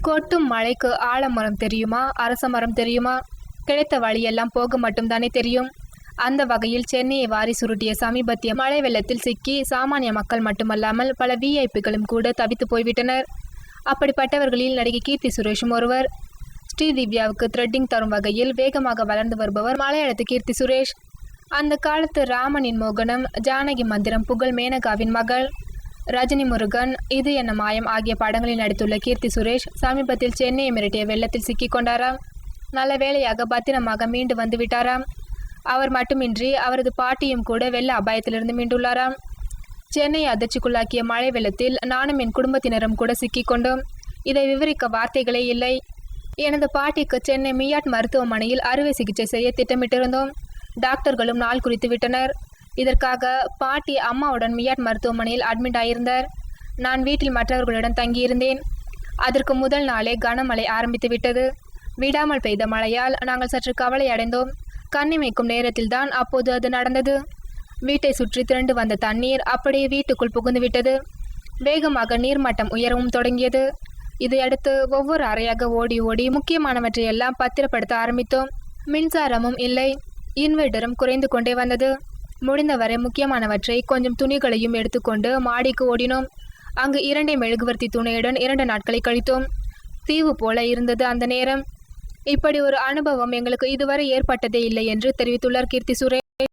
கொட்டும் மழைக்கு ஆலமரம் தெரியுமா, அரச மரம் தெரியுமா? கிடைத்த வழியெல்லாம் போக மட்டும்தானே தெரியும். அந்த வகையில் சென்னையை வாரி சுருட்டிய சமீபத்திய மழை வெள்ளத்தில் சிக்கி சாமானிய மக்கள் மட்டுமல்லாமல் பல விஐபிகளும் கூட தவித்து போய்விட்டனர். அப்படிப்பட்டவர்களில் நடிகை கீர்த்தி சுரேஷும் ஒருவர். ஸ்ரீதிவ்யாவுக்கு த்ரெட்டிங் தரும் வகையில் வேகமாக வளர்ந்து வருபவர் மலையாளத்து கீர்த்தி சுரேஷ். அந்த காலத்து ராமனின் மோகனம், ஜானகி மந்திரம், புகழ் மேனகாவின் மகள், ரஜினி முருகன், இது என்ன மாயம் ஆகிய படங்களில் நடித்துள்ள கீர்த்தி சுரேஷ் சமீபத்தில் சென்னையை மிரட்டிய வெள்ளத்தில் சிக்கிக் கொண்டாராம். நல்ல வேளையாக பத்திரமாக மீண்டு வந்து விட்டாராம். அவர் மட்டுமின்றி அவரது பாட்டியும் கூட வெள்ள அபாயத்திலிருந்து மீண்டுள்ளாராம். சென்னையை அதிர்ச்சிக்குள்ளாக்கிய மழை வெள்ளத்தில் நானும் என் குடும்பத்தினரும் கூட சிக்கிக் கொண்டோம். இதை விவரிக்க வார்த்தைகளே இல்லை. எனது பாட்டிக்கு சென்னை மியாட் மருத்துவமனையில் அறுவை சிகிச்சை செய்ய திட்டமிட்டிருந்தோம். டாக்டர்களும் நாள் குறித்து விட்டனர். இதற்காக பாட்டி அம்மாவுடன் மியாட் மருத்துவமனையில் அட்மிட் ஆயிருந்தார். நான் வீட்டில் மற்றவர்களுடன் தங்கியிருந்தேன். அதற்கு முதல் நாளே கனமழை ஆரம்பித்து விட்டது. விடாமல் பெய்த மழையால் நாங்கள் சற்று கவலை அடைந்தோம். கண்ணிமைக்கும் நேரத்தில்தான் அப்போது அது நடந்தது. வீட்டை சுற்றி திரண்டு வந்த தண்ணீர் அப்படியே வீட்டுக்குள் புகுந்து விட்டது. வேகமாக நீர்மட்டம் உயரவும் தொடங்கியது. இதையடுத்து ஒவ்வொரு அறையாக ஓடி ஓடி முக்கியமானவற்றையெல்லாம் பத்திரப்படுத்த ஆரம்பித்தோம். மின்சாரமும் இல்லை. இன்வெர்டரும் குறைந்து கொண்டே வந்தது. முடிந்தவரை முக்கியமானவற்றை கொஞ்சம் துணிகளையும் எடுத்துக்கொண்டு மாடிக்கு ஓடினோம். அங்கு 2 மெழுகுவர்த்தி துணையுடன் 2 நாட்களை கழித்தோம். தீவு போல இருந்தது அந்த நேரம். இப்படி ஒரு அனுபவம் எங்களுக்கு இதுவரை ஏற்பட்டதே இல்லை என்று தெரிவித்துள்ளார் கீர்த்தி சுரேஷ்.